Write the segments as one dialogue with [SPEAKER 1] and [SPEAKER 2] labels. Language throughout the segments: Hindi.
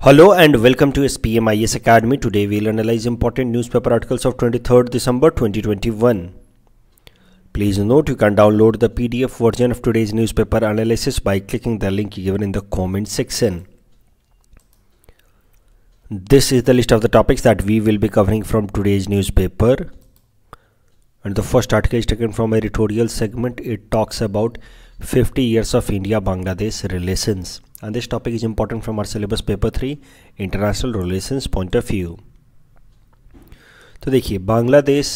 [SPEAKER 1] Hello and welcome to SPMIS Academy. Today we'll analyze important newspaper articles of 23rd December 2021. Please note you can download the PDF version of today's newspaper analysis by clicking the link given in the comment section. This is the list of the topics that we will be covering from today's newspaper. And the first article is taken from editorial segment. It talks about 50 years of India-Bangladesh relations. And this topic is important from our syllabus paper 3 international relations point of view. तो देखिए बांग्लादेश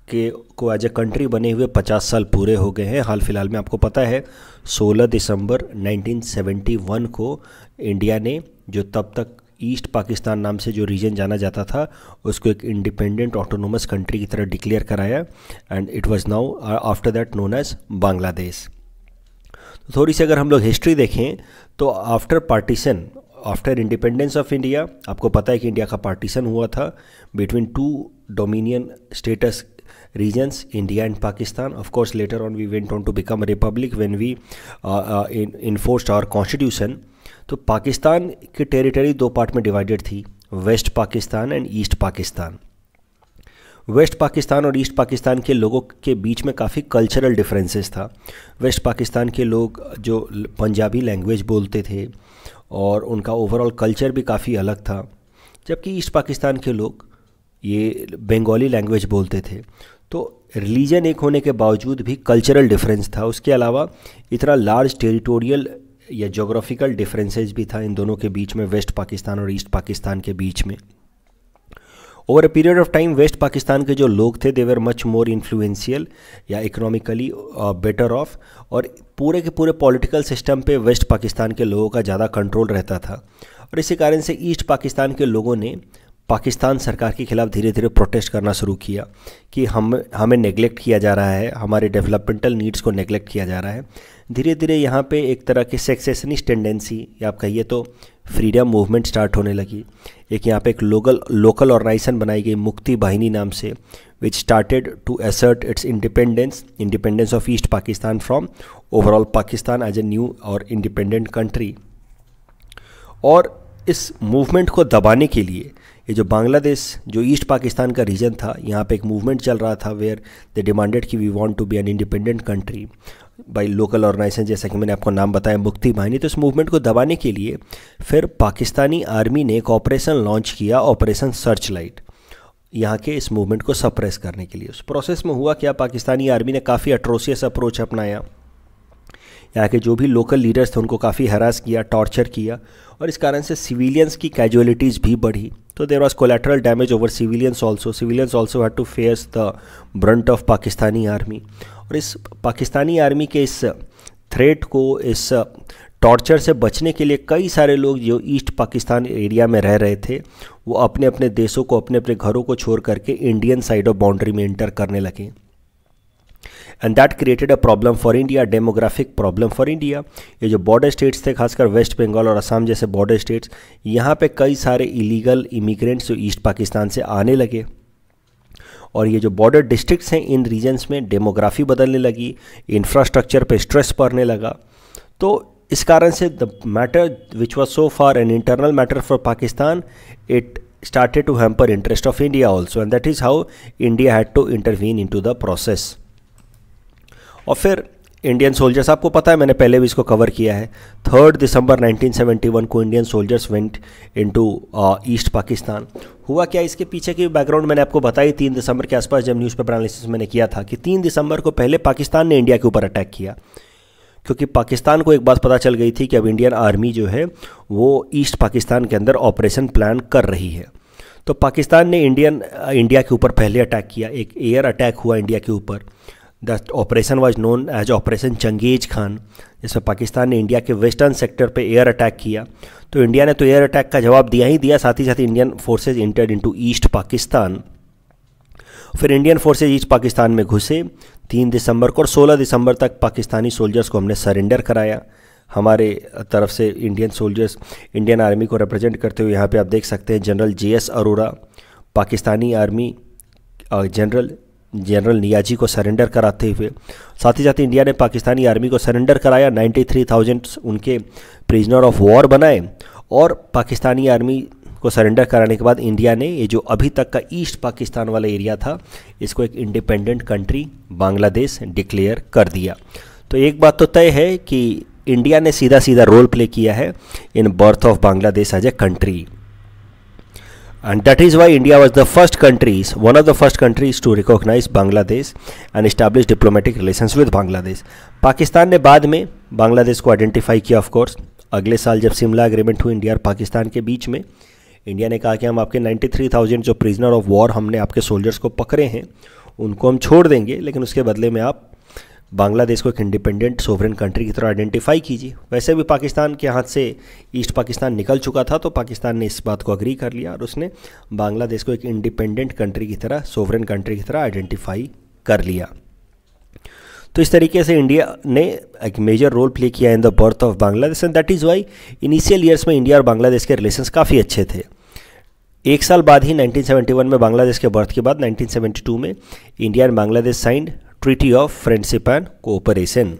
[SPEAKER 1] के को एज ए कंट्री बने हुए 50 साल पूरे हो गए हैं। हाल फिलहाल में आपको पता है 16 दिसंबर 1971 को इंडिया ने जो तब तक ईस्ट पाकिस्तान नाम से जो रीजन जाना जाता था उसको एक इंडिपेंडेंट ऑटोनोमस कंट्री की तरह डिक्लेयर कराया and it was now after that known as Bangladesh. तो थोड़ी सी अगर हम लोग हिस्ट्री देखें तो आफ्टर इंडिपेंडेंस ऑफ इंडिया आपको पता है कि इंडिया का पार्टीशन हुआ था between two dominion status regions, India and Pakistan. Of course, later on we went on to become a republic when we enforced our constitution. तो पाकिस्तान की टेरिटरी दो पार्ट में डिवाइडेड थी, west Pakistan and east Pakistan. West Pakistan और ईस्ट पाकिस्तान के लोगों के बीच में काफ़ी कल्चरल डिफरेंसेस था। वेस्ट पाकिस्तान के लोग जो पंजाबी लैंग्वेज बोलते थे और उनका ओवरऑल कल्चर भी काफ़ी अलग था, जबकि ईस्ट पाकिस्तान के लोग ये बंगाली लैंग्वेज बोलते थे। तो रिलीजन एक होने के बावजूद भी कल्चरल डिफरेंस था। उसके अलावा इतना लार्ज टेरिटोरियल या जोग्राफिकल डिफरेंसेस भी था इन दोनों के बीच में, वेस्ट पाकिस्तान और ईस्ट पाकिस्तान के बीच में। Over a period of time west Pakistan के जो लोग थे they were much more influential या इकोनॉमिकली बेटर ऑफ, और पूरे के पूरे पॉलिटिकल सिस्टम पे वेस्ट पाकिस्तान के लोगों का ज़्यादा कंट्रोल रहता था। और इसी कारण से ईस्ट पाकिस्तान के लोगों ने पाकिस्तान सरकार के खिलाफ धीरे धीरे प्रोटेस्ट करना शुरू किया कि हमें नेगलेक्ट किया जा रहा है, हमारे डेवलपमेंटल नीड्स को नेगलेक्ट किया जा रहा है। धीरे धीरे यहाँ पे एक तरह की सेक्सेशनिस्ट टेंडेंसी या आप कहिए तो फ्रीडम मूवमेंट स्टार्ट होने लगी। एक यहाँ पे एक लोकल ऑर्गेनाइजेशन बनाई गई मुक्ति बाहिनी नाम से, which started to assert its independence of east Pakistan from overall Pakistan as a new और इंडिपेंडेंट कंट्री। और इस मूवमेंट को दबाने के लिए ये जो बांग्लादेश जो ईस्ट पाकिस्तान का रीजन था, यहाँ पे एक मूवमेंट चल रहा था वेयर दे डिमांडेड कि we want to be an independent country by local organisation, जैसा कि मैंने आपको नाम बताया मुक्ति बाहिनी। तो इस मूवमेंट को दबाने के लिए फिर पाकिस्तानी आर्मी ने एक ऑपरेशन लॉन्च किया, ऑपरेशन सर्च लाइट, यहाँ के इस मूवमेंट को सप्रेस करने के लिए। उस प्रोसेस में हुआ क्या, पाकिस्तानी आर्मी ने काफ़ी अट्रोसियस अप्रोच अपनाया। यहाँ के जो भी लोकल लीडर्स थे उनको काफ़ी हरास किया, टॉर्चर किया, और इस कारण से सिविलियंस की कैजुअलिटीज़ भी बढ़ी। तो there was collateral damage over civilians also had to face the brunt of Pakistani army. और इस पाकिस्तानी आर्मी के इस थ्रेट को, इस टॉर्चर से बचने के लिए कई सारे लोग जो ईस्ट पाकिस्तान एरिया में रह रहे थे वो अपने अपने देशों को, अपने अपने घरों को छोड़ करके इंडियन साइड ऑफ बाउंड्री में इंटर करने लगे। And that created a problem for India, demographic problem for India. ये जो बॉर्डर स्टेट्स थे, खासकर वेस्ट बंगाल और असम जैसे बॉर्डर स्टेट्स, यहाँ पे कई सारे इलीगल इमिग्रेंट्स जो ईस्ट पाकिस्तान से आने लगे। और ये जो बॉर्डर डिस्ट्रिक्ट्स हैं इन रीजन्स में डेमोग्राफी बदलने लगी, इंफ्रास्ट्रक्चर पे स्ट्रेस पड़ने लगा। तो इस कारण से the matter which was so far an internal matter for Pakistan, it started to hamper interest of India also, and that is how India had to intervene into the process. और फिर इंडियन सोल्जर्स, आपको पता है मैंने पहले भी इसको कवर किया है, 3 दिसंबर 1971 को Indian soldiers went into east Pakistan. हुआ क्या, इसके पीछे की बैकग्राउंड मैंने आपको बताई। 3 दिसंबर के आसपास जब न्यूज़पेपर एनालिसिस मैंने किया था कि 3 दिसंबर को पहले पाकिस्तान ने इंडिया के ऊपर अटैक किया, क्योंकि पाकिस्तान को एक बात पता चल गई थी कि अब इंडियन आर्मी जो है वो ईस्ट पाकिस्तान के अंदर ऑपरेशन प्लान कर रही है। तो पाकिस्तान ने इंडिया के ऊपर पहले अटैक किया, एक एयर अटैक हुआ इंडिया के ऊपर। The operation was known as operation Chengiz Khan, जिसमें पाकिस्तान ने इंडिया के वेस्टर्न सेक्टर पे एयर अटैक किया। तो इंडिया ने तो एयर अटैक का जवाब दिया ही दिया, साथ ही साथ Indian forces entered into east Pakistan. फिर इंडियन फोर्सेज ईस्ट पाकिस्तान में घुसे 3 दिसंबर को, और 16 दिसंबर तक पाकिस्तानी सोल्जर्स को हमने सरेंडर कराया। हमारे तरफ से इंडियन सोल्जर्स, इंडियन आर्मी को रिप्रेजेंट करते हुए यहाँ पे आप देख सकते हैं general JS Arora, Pakistani army general Niazi को सरेंडर कराते हुए, साथ ही साथ इंडिया ने पाकिस्तानी आर्मी को सरेंडर कराया। 93,000 उनके प्रिजनर ऑफ वॉर बनाए और पाकिस्तानी आर्मी को सरेंडर कराने के बाद इंडिया ने ये जो अभी तक का ईस्ट पाकिस्तान वाला एरिया था इसको एक इंडिपेंडेंट कंट्री बांग्लादेश डिक्लेयर कर दिया। तो एक बात तो तय है कि इंडिया ने सीधा सीधा रोल प्ले किया है in birth of Bangladesh as a country, and that is why India was the first countries, one of the first countries to recognize Bangladesh and establish diplomatic relations with Bangladesh। Pakistan ने बाद में बांग्लादेश को आइडेंटिफाई किया। ऑफ कोर्स अगले साल जब शिमला एग्रीमेंट हुई इंडिया और पाकिस्तान के बीच में, इंडिया ने कहा कि हम आपके 93,000 जो प्रिजनर ऑफ वॉर हमने आपके सोल्जर्स को पकड़े हैं उनको हम छोड़ देंगे, लेकिन उसके बदले में आप बांग्लादेश को एक इंडिपेंडेंट सोवरेन कंट्री की तरह आइडेंटिफाई कीजिए। वैसे भी पाकिस्तान के हाथ से ईस्ट पाकिस्तान निकल चुका था, तो पाकिस्तान ने इस बात को अग्री कर लिया और उसने बांग्लादेश को एक इंडिपेंडेंट कंट्री की तरह, सोवरेन कंट्री की तरह आइडेंटिफाई कर लिया। तो इस तरीके से इंडिया ने एक मेजर रोल प्ले किया in the birth of Bangladesh, and that is why initial years में इंडिया और बांग्लादेश के रिलेशंस काफ़ी अच्छे थे। एक साल बाद ही 1971 में बांग्लादेश के बर्थ के बाद 1972 में India and Bangladesh signed treaty of friendship and cooperation.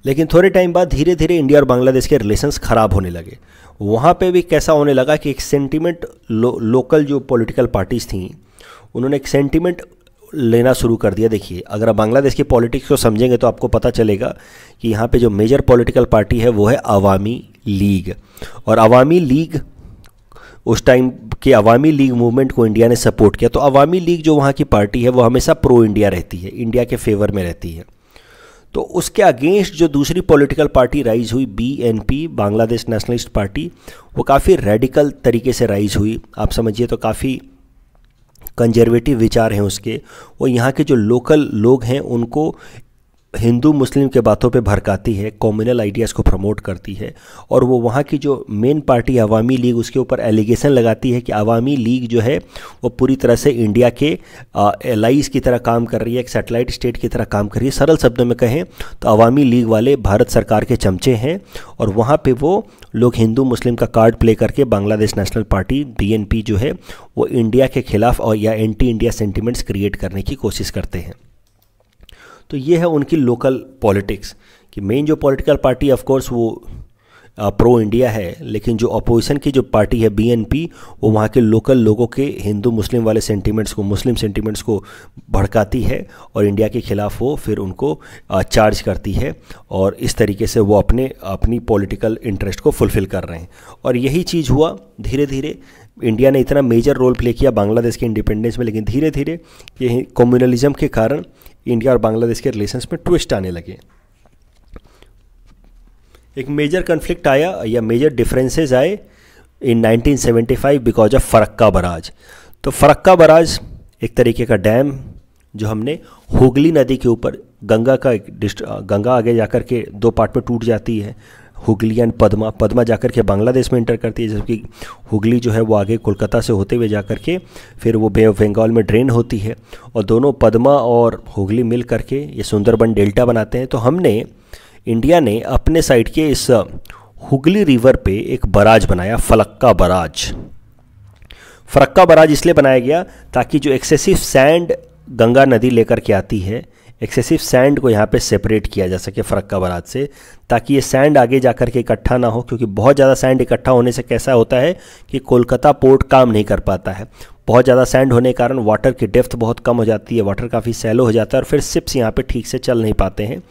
[SPEAKER 1] लेकिन थोड़े टाइम बाद धीरे धीरे इंडिया और बांग्लादेश के रिलेशंस ख़राब होने लगे। वहाँ पे भी कैसा होने लगा कि एक सेंटिमेंट, लोकल जो पॉलिटिकल पार्टीज़ थीं उन्होंने एक सेंटिमेंट लेना शुरू कर दिया। देखिए, अगर आप बांग्लादेश की पॉलिटिक्स को समझेंगे तो आपको पता चलेगा कि यहाँ पे जो मेजर पॉलिटिकल पार्टी है वो है अवामी लीग, और अवामी लीग उस टाइम के अवामी लीग मूवमेंट को इंडिया ने सपोर्ट किया। तो अवामी लीग जो वहाँ की पार्टी है वो हमेशा प्रो इंडिया रहती है, इंडिया के फेवर में रहती है। तो उसके अगेंस्ट जो दूसरी पॉलिटिकल पार्टी राइज हुई, बीएनपी, बांग्लादेश नेशनलिस्ट पार्टी, वो काफ़ी रेडिकल तरीके से राइज हुई। आप समझिए तो काफ़ी कंजर्वेटिव विचार हैं उसके। वो यहाँ के जो लोकल लोग हैं उनको हिंदू मुस्लिम के बातों पे भड़काती है, कम्युनल आइडियाज़ को प्रमोट करती है, और वो वहाँ की जो मेन पार्टी अवामी लीग उसके ऊपर एलिगेशन लगाती है कि अवामी लीग जो है वो पूरी तरह से इंडिया के एलाइज की तरह काम कर रही है, एक सैटेलाइट स्टेट की तरह काम कर रही है। सरल शब्दों में कहें तो अवामी लीग वाले भारत सरकार के चमचे हैं, और वहाँ पे वो लोग हिंदू मुस्लिम का कार्ड प्ले करके बांग्लादेश नेशनल पार्टी बीएनपी जो है वो इंडिया के खिलाफ और या एंटी इंडिया सेंटिमेंट्स क्रिएट करने की कोशिश करते हैं। तो ये है उनकी लोकल पॉलिटिक्स कि मेन जो पॉलिटिकल पार्टी ऑफ कोर्स वो प्रो इंडिया है, लेकिन जो अपोजिशन की जो पार्टी है बीएनपी वो वहाँ के लोकल लोगों के हिंदू मुस्लिम वाले सेंटिमेंट्स को, मुस्लिम सेंटिमेंट्स को भड़काती है और इंडिया के खिलाफ वो फिर उनको चार्ज करती है, और इस तरीके से वो अपनी पॉलिटिकल इंटरेस्ट को फुलफ़िल कर रहे हैं। और यही चीज़ हुआ धीरे धीरे। इंडिया ने इतना मेजर रोल प्ले किया बांग्लादेश के इंडिपेंडेंस में, लेकिन धीरे धीरे ये कम्युनलिज्म के कारण इंडिया और बांग्लादेश के रिलेशंस में ट्विस्ट आने लगे। एक मेजर कन्फ्लिक्ट आया या मेजर डिफरेंसेस आए इन 1975 बिकॉज ऑफ फरक्का बराज। तो फरक्का बराज एक तरीके का डैम जो हमने हुगली नदी के ऊपर, गंगा आगे जाकर के दो पार्ट में टूट जाती है, हुगली एंड पद्मा जाकर के बांग्लादेश में इंटर करती है, जबकि हुगली जो है वो आगे कोलकाता से होते हुए जाकर के फिर वो बे ऑफ बंगाल में ड्रेन होती है, और दोनों पद्मा और हुगली मिल करके ये सुंदरबन डेल्टा बनाते हैं। तो इंडिया ने अपने साइड के इस हुगली रिवर पे एक बराज बनाया, फरक्का बराज। फरक्का बराज इसलिए बनाया गया ताकि जो एक्सेसिव सैंड गंगा नदी लेकर के आती है, एक्सेसिव सैंड को यहाँ पे सेपरेट किया जा सके फरक्का बराज से, ताकि ये सैंड आगे जाकर के इकट्ठा ना हो, क्योंकि बहुत ज़्यादा सैंड इकट्ठा होने से कैसा होता है कि कोलकाता पोर्ट काम नहीं कर पाता है। बहुत ज़्यादा सैंड होने के कारण वाटर की डेप्थ बहुत कम हो जाती है, वाटर काफ़ी सैलो हो जाता है, और फिर शिप्स यहाँ पे ठीक से चल नहीं पाते हैं।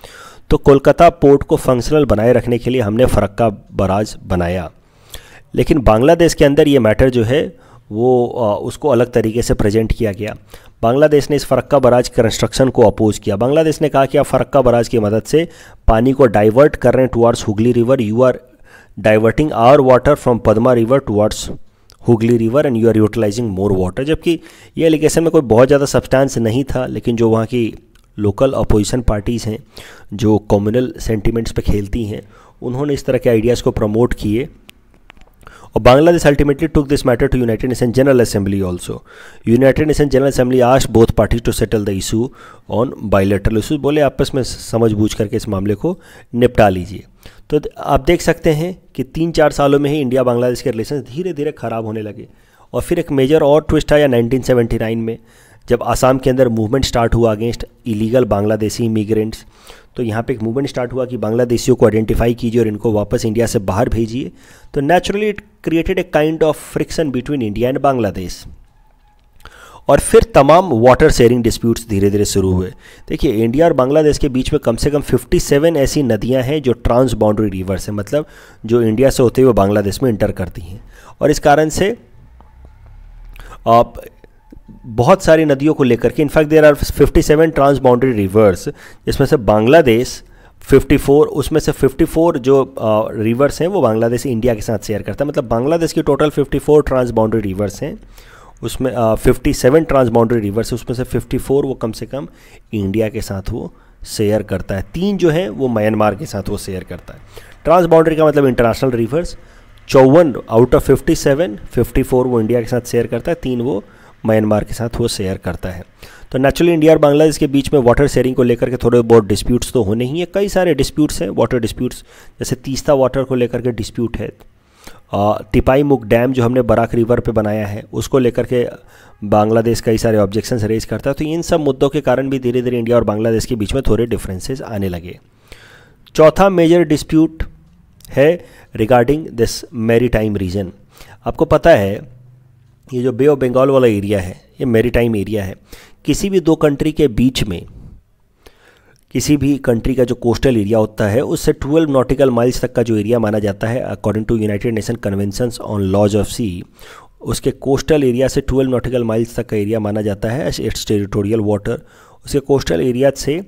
[SPEAKER 1] तो कोलकाता पोर्ट को फंक्शनल बनाए रखने के लिए हमने फरक्का बराज बनाया। लेकिन बांग्लादेश के अंदर ये मैटर जो है वो उसको अलग तरीके से प्रेजेंट किया गया। बांग्लादेश ने इस फरक्का बराज कंस्ट्रक्शन को अपोज किया। बांग्लादेश ने कहा कि आप फरक्का बराज की मदद से पानी को डाइवर्ट कर रहे हैं towards Hooghly river, you are diverting our water from Padma river towards Hooghly river and you are utilising more water. जबकि ये एलिगेशन में कोई बहुत ज़्यादा सब्सटेंस नहीं था, लेकिन जो वहाँ की लोकल अपोजिशन पार्टीज़ हैं जो कम्युनल सेंटिमेंट्स पे खेलती हैं, उन्होंने इस तरह के आइडियाज़ को प्रमोट किए। और Bangladesh ultimately took this matter to United Nation General Assembly also. United Nation General Assembly asked both parties to settle the issue on bilateral issues. बोले आपस में समझ बूझ करके इस मामले को निपटा लीजिए। तो आप देख सकते हैं कि 3-4 सालों में ही इंडिया बांग्लादेश के रिलेशन धीरे धीरे ख़राब होने लगे। और फिर एक मेजर और ट्विस्ट आया 1979 में, जब आसाम के अंदर मूवमेंट स्टार्ट हुआ अगेंस्ट इलीगल बांग्लादेशी इमिग्रेंट्स, तो यहाँ पे एक मूवमेंट स्टार्ट हुआ कि बांग्लादेशियों को आइडेंटिफाई कीजिए और इनको वापस इंडिया से बाहर भेजिए। तो naturally it created a kind of friction between India and Bangladesh. और फिर तमाम वाटर शेयरिंग डिस्प्यूट्स धीरे धीरे शुरू हुए। देखिए, इंडिया और बांग्लादेश के बीच में कम से कम 57 ऐसी नदियां हैं जो ट्रांस बाउंड्री रिवर्स हैं, मतलब जो इंडिया से होते हुए बांग्लादेश में इंटर करती हैं। और इस कारण से बहुत सारी नदियों को लेकर के, in fact there are 57 trans boundary rivers, जिसमें से बांग्लादेश 54, उसमें से 54 जो रिवर्स हैं वो बांग्लादेश इंडिया के साथ शेयर करता है। मतलब बांग्लादेश की टोटल 54 ट्रांस बाउंड्री रिवर्स हैं, उसमें 57 ट्रांस बाउंड्री रिवर्स है, उसमें से 54 वो कम से कम इंडिया के साथ वो शेयर करता है। 3 जो हैं वो म्यांमार के साथ वो शेयर करता है। ट्रांस बाउंड्री का मतलब इंटरनेशनल रिवर्स, 54 आउट ऑफ 57, 54 वो इंडिया के साथ शेयर करता है, 3 वो म्यांमार के साथ वो शेयर करता है। तो नेचुरली इंडिया और बांग्लादेश के बीच में वाटर शेयरिंग को लेकर के थोड़े बहुत डिस्प्यूट्स तो होने ही है। कई सारे डिस्प्यूट्स हैं, वाटर डिस्प्यूट्स, जैसे तीस्ता वाटर को लेकर के डिस्प्यूट है। टिपाईमुख डैम जो हमने बराक रिवर पे बनाया है उसको लेकर के बांग्लादेश कई सारे ऑब्जेक्शंस रेज करता है। तो इन सब मुद्दों के कारण भी धीरे धीरे इंडिया और बांग्लादेश के बीच में थोड़े डिफरेंसेस आने लगे। चौथा मेजर डिस्प्यूट है रिगार्डिंग दिस मैरीटाइम रीजन। आपको पता है ये जो बे ऑफ बंगाल वाला एरिया है ये मैरीटाइम एरिया है। किसी भी दो कंट्री के बीच में, किसी भी कंट्री का जो कोस्टल एरिया होता है उससे 12 नॉटिकल माइल्स तक का जो एरिया माना जाता है according to United Nation conventions on laws of sea, उसके कोस्टल एरिया से 12 नॉटिकल माइल्स तक का एरिया माना जाता है इट्स टेरिटोरियल वाटर। उसके कोस्टल एरिया से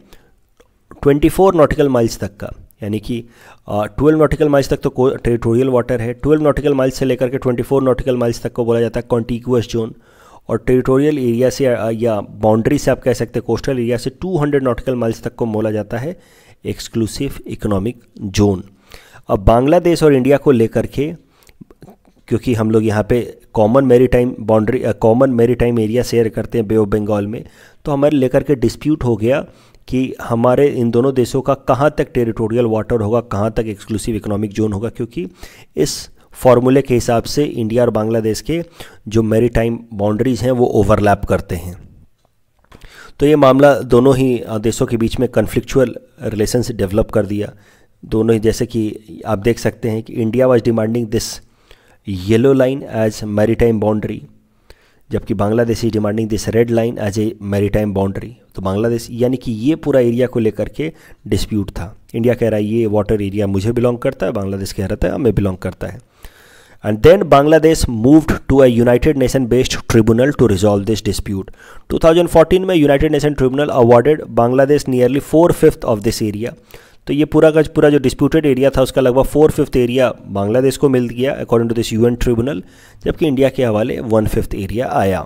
[SPEAKER 1] 24 नॉटिकल माइल्स तक का, यानी कि 12 नॉटिकल माइल्स तक तो टेरिटोरियल वाटर है, 12 नॉटिकल माइल्स से लेकर के 24 नॉटिकल माइल्स तक को बोला जाता है कॉन्टिग्यूअस जोन। और टेरिटोरियल एरिया से या बाउंड्री से आप कह सकते हैं कोस्टल एरिया से 200 नॉटिकल माइल्स तक को बोला जाता है एक्सक्लूसिव इकोनॉमिक जोन। अब बांग्लादेश और इंडिया को लेकर के, क्योंकि हम लोग यहाँ पे कॉमन मैरीटाइम एरिया शेयर करते हैं बे ऑफ बंगाल में, तो हमारे लेकर के डिस्प्यूट हो गया कि हमारे इन दोनों देशों का कहाँ तक टेरिटोरियल वाटर होगा, कहाँ तक एक्सक्लूसिव इकोनॉमिक जोन होगा, क्योंकि इस फॉर्मूले के हिसाब से इंडिया और बांग्लादेश के जो मैरीटाइम बाउंड्रीज हैं वो ओवरलैप करते हैं। तो ये मामला दोनों ही देशों के बीच में कन्फ्लिक्चुअल रिलेशंस डेवलप कर दिया। दोनों ही, जैसे कि आप देख सकते हैं कि India was demanding this yellow line as maritime boundary, जबकि Bangladesh is demanding this red line as a maritime boundary. तो बांग्लादेश, यानी कि ये पूरा एरिया को लेकर के डिस्प्यूट था। इंडिया कह रहा है ये वाटर एरिया मुझे बिलोंग करता है, बांग्लादेश कह रहा था हमें बिलोंग करता है। And then Bangladesh moved to a United Nation based tribunal to resolve this dispute. 2014 में United Nation Tribunal awarded Bangladesh nearly 4/5 of this area. तो ये पूरा का पूरा जो डिस्प्यूटेड एरिया था उसका लगभग 4/5 एरिया बांग्लादेश को मिल गया according to this UN tribunal, जबकि इंडिया के हवाले 1/5 एरिया आया।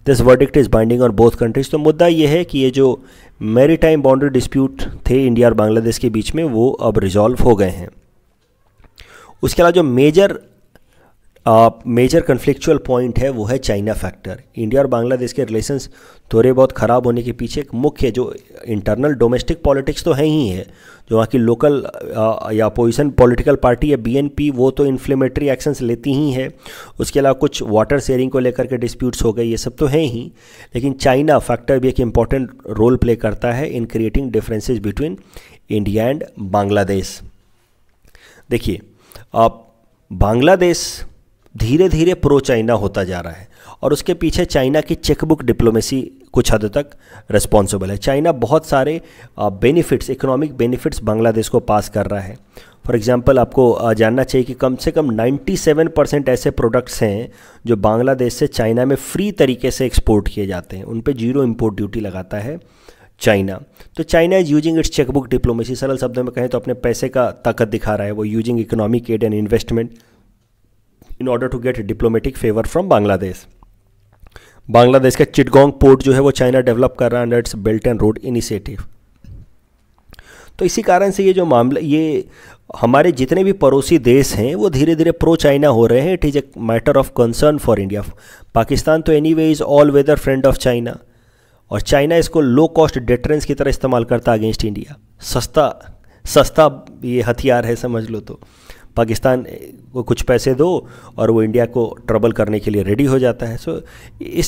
[SPEAKER 1] This verdict is binding on both countries. तो मुद्दा ये है कि ये जो मैरीटाइम बाउंड्री डिस्प्यूट थे इंडिया और बांग्लादेश के बीच में वो अब रिजॉल्व हो गए हैं। उसके अलावा जो मेजर कन्फ्लिक्चुअल पॉइंट है वो है चाइना फैक्टर। इंडिया और बांग्लादेश के रिलेशंस थोड़े बहुत ख़राब होने के पीछे एक मुख्य जो इंटरनल डोमेस्टिक पॉलिटिक्स तो है ही है, जो वहाँ की लोकल या अपोजिशन पॉलिटिकल पार्टी है बीएनपी, वो तो इन्फ्लेमेटरी एक्शंस लेती ही है। उसके अलावा कुछ वाटर शेयरिंग को लेकर के डिस्प्यूट्स हो गए, ये सब तो हैं ही, लेकिन चाइना फैक्टर भी एक इम्पॉर्टेंट रोल प्ले करता है in creating differences between India and Bangladesh. देखिए, बांग्लादेश धीरे धीरे प्रो चाइना होता जा रहा है और उसके पीछे चाइना की चेकबुक डिप्लोमेसी कुछ हद तक रिस्पॉन्सिबल है। चाइना बहुत सारे बेनिफिट्स, इकोनॉमिक बेनिफिट्स बांग्लादेश को पास कर रहा है। फॉर एग्जांपल, आपको जानना चाहिए कि कम से कम 97% ऐसे प्रोडक्ट्स हैं जो बांग्लादेश से चाइना में फ्री तरीके से एक्सपोर्ट किए जाते हैं, उन पे 0 इम्पोर्ट ड्यूटी लगाता है चाइना। तो China is using its chequebook diplomacy, सरल शब्दों में कहें तो अपने पैसे का ताकत दिखा रहा है। वो using economic aid and investment in order to get diplomatic favour from Bangladesh. Bangladesh का चिटगोंग पोर्ट जो है वो चाइना डेवलप कर रहा है under its belt and road initiative. तो इसी कारण से ये जो मामला, ये हमारे जितने भी पड़ोसी देश हैं वो धीरे धीरे प्रो चाइना हो रहे हैं। It is a matter of concern for India. Pakistan तो anyway is all weather friend of China, और चाइना इसको लो कॉस्ट डिटरेंस की तरह इस्तेमाल करता है अगेंस्ट इंडिया। सस्ता ये हथियार है, समझ लो। तो पाकिस्तान को कुछ पैसे दो और वो इंडिया को ट्रबल करने के लिए रेडी हो जाता है। सो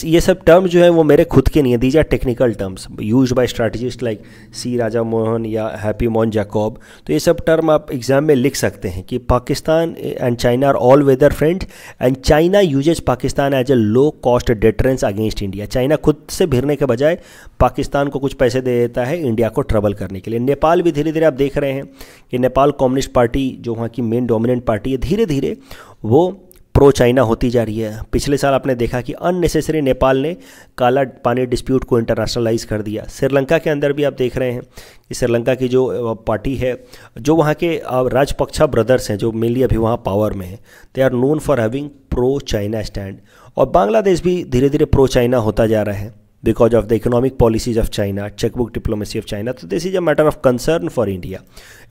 [SPEAKER 1] ये सब टर्म जो है वो मेरे खुद के नहीं है, these are technical terms used by strategist like C Raja Mohan या हैप्पी मॉन जैकब। तो ये सब टर्म आप एग्जाम में लिख सकते हैं कि Pakistan and China are all weather friends and China uses Pakistan as a low cost deterrence against India. China खुद से भिड़ने के बजाय पाकिस्तान को कुछ पैसे दे देता है इंडिया को ट्रबल करने के लिए। नेपाल भी धीरे धीरे आप देख रहे हैं कि नेपाल कम्युनिस्ट पार्टी जो वहाँ की मेन डोमिनेंट पार्टी है, धीरे धीरे वो प्रो चाइना होती जा रही है। पिछले साल आपने देखा कि अननेसेसरी नेपाल ने काला पानी डिस्प्यूट को इंटरनेशनलाइज कर दिया। श्रीलंका के अंदर भी आप देख रहे हैं कि श्रीलंका की जो पार्टी है, जो वहाँ के राजपक्षा ब्रदर्स हैं जो मेनली अभी वहाँ पावर में हैं, they are known for having pro China stand. और बांग्लादेश भी धीरे धीरे प्रो चाइना होता जा रहा है because of the economic policies of China, checkbook diplomacy of China. तो this is a matter of concern for India.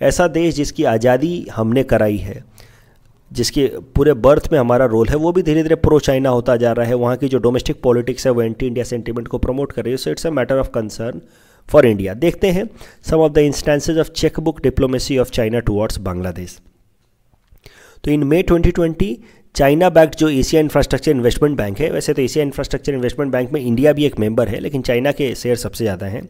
[SPEAKER 1] ऐसा देश जिसकी आज़ादी हमने कराई है, जिसके पूरे बर्थ में हमारा रोल है, वो भी धीरे धीरे प्रो चाइना होता जा रहा है। वहाँ की जो डोमेस्टिक पॉलिटिक्स है वो एंटी इंडिया सेंटीमेंट को प्रमोट कर रही है। So it's a matter of concern for India. देखते हैं some of the instances of checkbook diplomacy of China towards Bangladesh. तो इन मई 2020 चाइना बैक्ड जो एशिया इंफ्रास्ट्रक्चर इन्वेस्टमेंट बैंक है, वैसे तो एशिया इंफ्रास्ट्रक्चर इन्वेस्टमेंट बैंक में इंडिया भी एक मेंबर है, लेकिन चाइना के शेयर सबसे ज़्यादा हैं,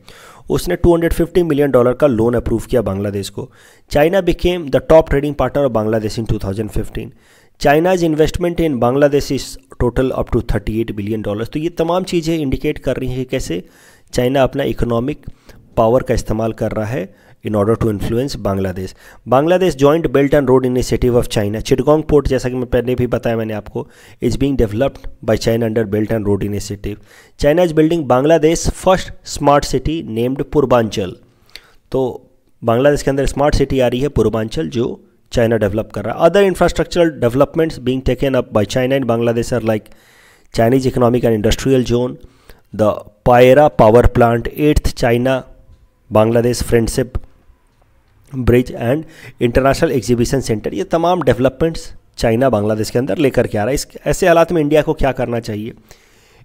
[SPEAKER 1] उसने $250 मिलियन का लोन अप्रूव किया बांग्लादेश को। China became the top trading partner of Bangladesh in 2015। China's investment in Bangladesh is total up to $38 billion. तो ये तमाम चीज़ें इंडिकेट कर रही हैं कि कैसे चाइना अपना इकोनॉमिक पावर का इस्तेमाल कर रहा है in order to influence Bangladesh. Bangladesh joint belt and road initiative of China, Chittagong port जैसा कि मैं पहले भी बताया मैंने आपको, is being developed by China under belt and road initiative. China is building Bangladesh first smart city named Purvanchal. तो बांग्लादेश के अंदर स्मार्ट सिटी आ रही है पूर्वांचल जो चाइना डेवलप कर रहा है। Other infrastructural developments being taken up by China in Bangladesh are like Chinese economic and industrial zone, the Payra power plant, 8th China Bangladesh friendship bridge and international exhibition centre. ये तमाम डेवलपमेंट्स चाइना बांग्लादेश के अंदर लेकर के आ रहा है। इस ऐसे हालात में इंडिया को क्या करना चाहिए?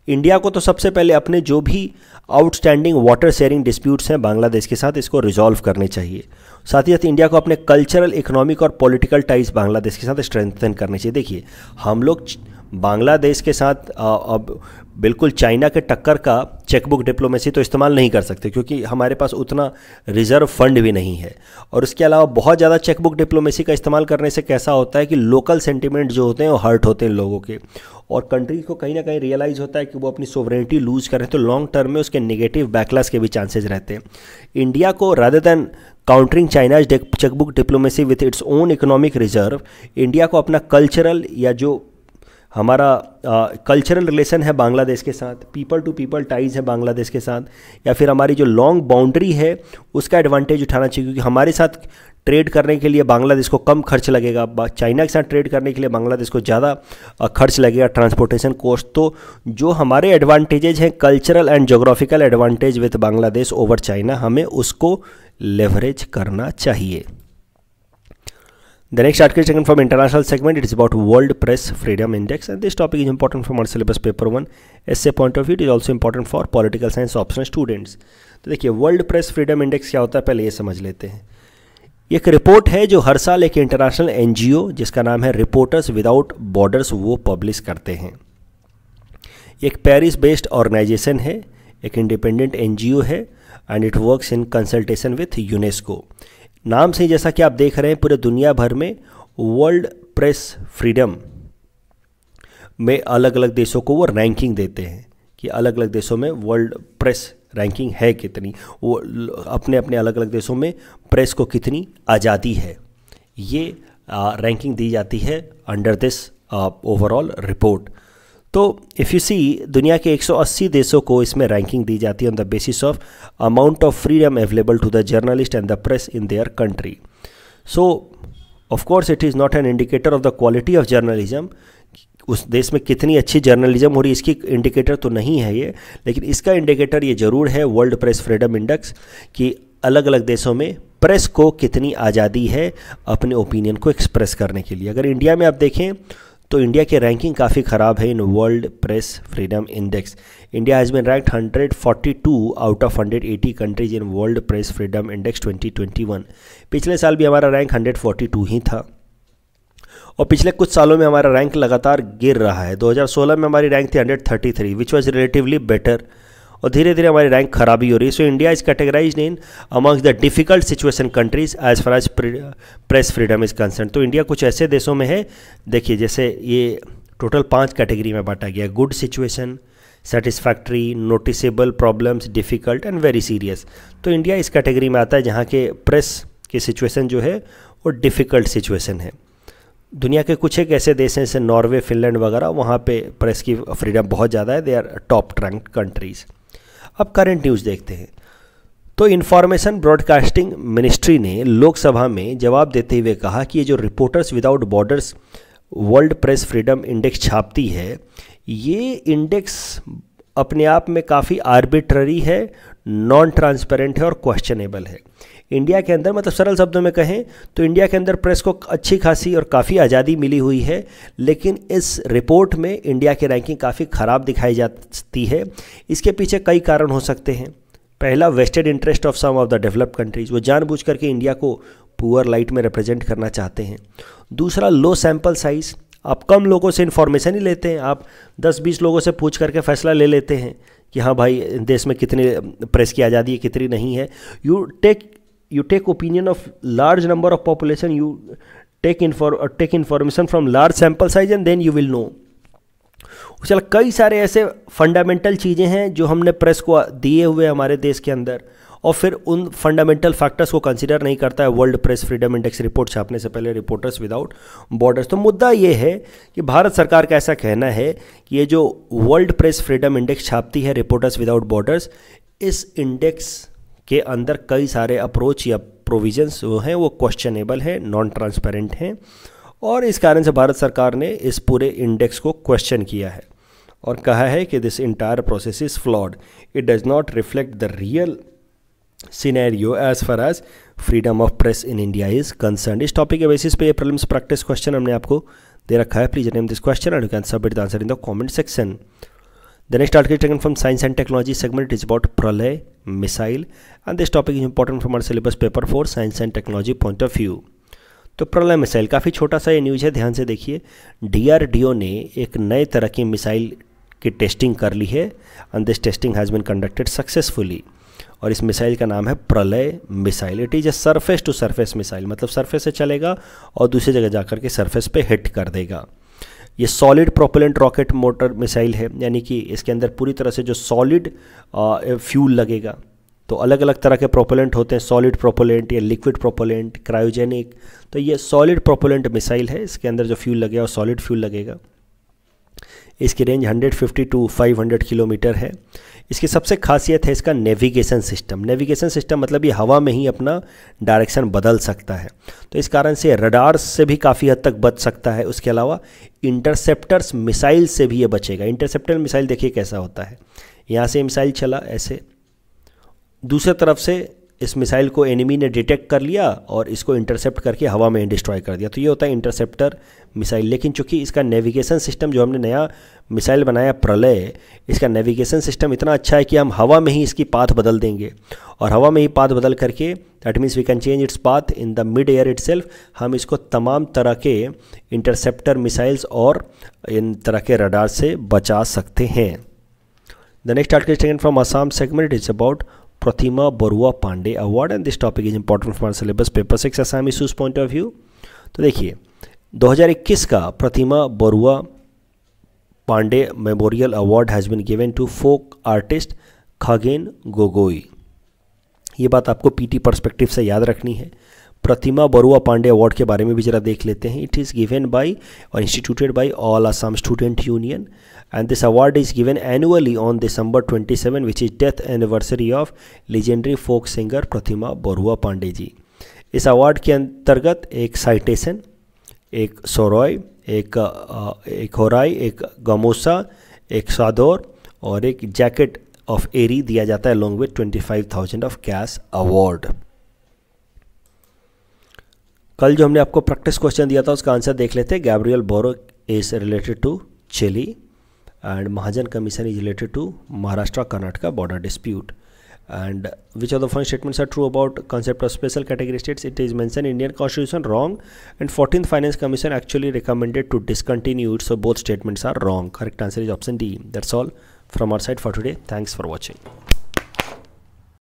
[SPEAKER 1] इंडिया को तो सबसे पहले अपने जो भी आउटस्टैंडिंग वाटर शेयरिंग डिस्प्यूट्स हैं बांग्लादेश के साथ, इसको रिजॉल्व करने चाहिए। साथ ही साथ इंडिया को अपने कल्चरल, इकोनॉमिक और पॉलिटिकल टाइज बांग्लादेश के साथ स्ट्रेंथन करने चाहिए। देखिए, हम लोग बांग्लादेश के साथ अब बिल्कुल चाइना के टक्कर का चेकबुक डिप्लोमेसी तो इस्तेमाल नहीं कर सकते, क्योंकि हमारे पास उतना रिजर्व फंड भी नहीं है। और उसके अलावा बहुत ज़्यादा चेकबुक डिप्लोमेसी का इस्तेमाल करने से कैसा होता है कि लोकल सेंटिमेंट जो होते हैं वो हर्ट होते हैं लोगों के, और कंट्री को कहीं ना कहीं रियलाइज़ होता है कि वो अपनी सोवरेनिटी लूज़ करें तो लॉन्ग टर्म में उसके नेगेटिव बैकलैश के भी चांसेज रहते हैं। इंडिया को rather than countering China's chequebook diplomacy with its own economic reserve, India को अपना कल्चरल या जो हमारा कल्चरल रिलेशन है बांग्लादेश के साथ, पीपल टू पीपल टाइज है बांग्लादेश के साथ, या फिर हमारी जो लॉन्ग बाउंड्री है उसका एडवांटेज उठाना चाहिए, क्योंकि हमारे साथ ट्रेड करने के लिए बांग्लादेश को कम खर्च लगेगा, चाइना के साथ ट्रेड करने के लिए बांग्लादेश को ज़्यादा खर्च लगेगा, ट्रांसपोर्टेशन कॉस्ट। तो जो हमारे एडवांटेजेज हैं cultural and geographical advantage with Bangladesh over China, हमें उसको लेवरेज करना चाहिए। The next article is taken from international segment. It is about World Press Freedom Index, and this topic is important from our syllabus paper 1 essay point of view. It is also important for political science optional students. तो देखिए, वर्ल्ड प्रेस फ्रीडम इंडेक्स क्या होता है पहले ये समझ लेते हैं। ये एक रिपोर्ट है जो हर साल एक इंटरनेशनल एनजीओ जिसका नाम है रिपोर्टर्स विदाउट बॉर्डर्स वो पब्लिश करते हैं। एक पेरिस बेस्ड ऑर्गेनाइजेशन है, एक इंडिपेंडेंट एनजीओ है, and it works in consultation with UNESCO. नाम से जैसा कि आप देख रहे हैं पूरे दुनिया भर में वर्ल्ड प्रेस फ्रीडम में अलग अलग देशों को वो रैंकिंग देते हैं कि अलग अलग देशों में वर्ल्ड प्रेस रैंकिंग है कितनी, वो अपने अपने अलग अलग देशों में प्रेस को कितनी आज़ादी है, ये रैंकिंग दी जाती है अंडर दिस ओवरऑल रिपोर्ट। तो इफ़ यू सी, दुनिया के 180 देशों को इसमें रैंकिंग दी जाती है on the basis of amount of freedom available to the journalist and the press in their country. So of course it is not an indicator of the quality of journalism, उस देश में कितनी अच्छी जर्नलिज्म हो रही है इसकी इंडिकेटर तो नहीं है ये, लेकिन इसका इंडिकेटर ये ज़रूर है वर्ल्ड प्रेस फ्रीडम इंडेक्स कि अलग अलग देशों में प्रेस को कितनी आज़ादी है अपने ओपिनियन को एक्सप्रेस करने के लिए। अगर इंडिया में आप देखें तो इंडिया की रैंकिंग काफ़ी ख़राब है in World press freedom Index. India has been ranked 142 out of 180 countries in World press freedom Index 2021। पिछले साल भी हमारा रैंक 142 ही था। और पिछले कुछ सालों में हमारा रैंक लगातार गिर रहा है। 2016 में हमारी रैंक थी 133 विच वॉज रिलेटिवली बेटर, और धीरे धीरे हमारी रैंक खराबी हो रही है। So India is categorised in amongst the difficult situation countries as far as press freedom is concern. तो इंडिया कुछ ऐसे देशों में है, देखिए जैसे ये टोटल 5 कैटेगरी में बांटा गया, good situation, satisfactory, noticeable problems, difficult and very serious. तो इंडिया इस कैटेगरी में आता है जहाँ के प्रेस की सिचुएशन जो है वो डिफ़िकल्ट सिचुएशन है। दुनिया के कुछ एक ऐसे देश हैं जैसे नॉर्वे, फिनलैंड वगैरह, वहाँ पे प्रेस की फ्रीडम बहुत ज़्यादा है, they are top ranked countries. अब करंट न्यूज़ देखते हैं। तो इंफॉर्मेशन ब्रॉडकास्टिंग मिनिस्ट्री ने लोकसभा में जवाब देते हुए कहा कि ये जो reporters without borders world press freedom index छापती है, ये इंडेक्स अपने आप में काफ़ी आर्बिट्ररी है, नॉन ट्रांसपेरेंट है और क्वेश्चनेबल है। इंडिया के अंदर, मतलब सरल शब्दों में कहें तो इंडिया के अंदर प्रेस को अच्छी खासी और काफ़ी आज़ादी मिली हुई है, लेकिन इस रिपोर्ट में इंडिया की रैंकिंग काफ़ी ख़राब दिखाई जाती है। इसके पीछे कई कारण हो सकते हैं। पहला, vested interest of some of the developed countries, वो जानबूझ करके इंडिया को पुअर लाइट में रिप्रेजेंट करना चाहते हैं। दूसरा, लो सैम्पल साइज़, आप कम लोगों से इन्फॉर्मेशन ही लेते हैं, आप 10-20 लोगों से पूछ करके फैसला ले लेते हैं कि हाँ भाई देश में कितनी प्रेस की आज़ादी है, कितनी नहीं है। you take opinion of large number of population, you take information from large sample size and then you will know। चल कई सारे ऐसे फंडामेंटल चीज़ें हैं जो हमने प्रेस को दिए हुए हमारे देश के अंदर, और फिर उन फंडामेंटल फैक्टर्स को कंसीडर नहीं करता है world press freedom index report छापने से पहले, रिपोर्टर्स विदाउट बॉर्डर्स। तो मुद्दा ये है कि भारत सरकार का ऐसा कहना है कि ये जो वर्ल्ड प्रेस फ्रीडम इंडेक्स छापती है रिपोर्टर्स विदाउट बॉर्डर्स, इस इंडेक्स के अंदर कई सारे अप्रोच या प्रोविजंस जो हैं वो क्वेश्चनेबल हैं, नॉन ट्रांसपेरेंट हैं, और इस कारण से भारत सरकार ने इस पूरे इंडेक्स को क्वेश्चन किया है और कहा है कि this entire process is flawed, it does not reflect the real scenario as far as freedom of press in India is concern. इस टॉपिक के बेसिस पे ये प्रीलिम्स प्रैक्टिस क्वेश्चन हमने आपको दे रखा है। Please name this question and you can submit the answer in the comment section. The next article is taken from Science and Technology segment. It is about Pralay missile, and this topic is important from our syllabus paper for Science and Technology point of view. तो प्रलय मिसाइल काफ़ी छोटा सा ये न्यूज़ है, ध्यान से देखिए। DRDO ने एक नए तरह की मिसाइल की टेस्टिंग कर ली है, and this testing has been conducted successfully, और इस मिसाइल का नाम है Pralay missile. It is a surface to surface missile, मतलब सरफेस से चलेगा और दूसरी जगह जाकर के सरफेस पे हिट कर देगा। ये solid propellant rocket motor missile है, यानी कि इसके अंदर पूरी तरह से जो सॉलिड फ्यूल लगेगा। तो अलग अलग तरह के प्रोपेलेंट होते हैं, सॉलिड प्रोपेलेंट या लिक्विड प्रोपेलेंट, क्रायोजेनिक। तो ये सॉलिड प्रोपेलेंट मिसाइल है, इसके अंदर जो फ्यूल लगेगा वो सॉलिड फ्यूल लगेगा। इसकी रेंज 150 to 500 किलोमीटर है। इसकी सबसे खासियत है इसका नेविगेशन सिस्टम। नेविगेशन सिस्टम मतलब ये हवा में ही अपना डायरेक्शन बदल सकता है, तो इस कारण से रडार्स से भी काफ़ी हद तक बच सकता है। उसके अलावा इंटरसेप्टर्स मिसाइल से भी ये बचेगा। इंटरसेप्टर मिसाइल देखिए कैसा होता है, यहाँ से मिसाइल चला ऐसे, दूसरे तरफ से इस मिसाइल को एनिमी ने डिटेक्ट कर लिया और इसको इंटरसेप्ट करके हवा में डिस्ट्रॉय कर दिया, तो ये होता है इंटरसेप्टर मिसाइल। लेकिन चूंकि इसका नेविगेशन सिस्टम जो हमने नया मिसाइल बनाया प्रलय, इसका नेविगेशन सिस्टम इतना अच्छा है कि हम हवा में ही इसकी पाथ बदल देंगे, और हवा में ही पाथ बदल करके that means we can change its path in the mid air itself. हम इसको तमाम तरह के इंटरसेप्टर मिसाइल्स और इन तरह के रडार से बचा सकते हैं। The next article is taken from Assam segment, it's about Pratima Barua Pandey award, and this topic is important for syllabus paper 6 Assam issues point of view. तो देखिए 2021 का Pratima Barua Pandey memorial award has been given to folk artist Khagen Gogoi. ये बात आपको पीटी पर्सपेक्टिव से याद रखनी है। प्रतिमा बरुआ पांडे अवार्ड के बारे में भी जरा देख लेते हैं। इट इज़ गिवन बाय और instituted by all Assam student union, and this award is given annually on December 27, which is death anniversary of legendary folk singer प्रतिमा बरुआ पांडे जी। इस अवार्ड के अंतर्गत एक साइटेशन, एक सोरॉय, एक होराई, एक गमोसा, एक सादौर और एक जैकेट ऑफ एरी दिया जाता है along with 25,000 of cash award. कल जो हमने आपको प्रैक्टिस क्वेश्चन दिया था उसका आंसर देख लेते हैं। Gabriel Boric is related to Chile, and Mahajan Commission is related to Maharashtra Karnataka border dispute, And which of the following statements are true about concept of special category states? It is mentioned in Indian Constitution, wrong. And 14th Finance Commission actually recommended to discontinue it, so both statements are wrong. Correct answer is option D. That's all from our side for today. Thanks for watching.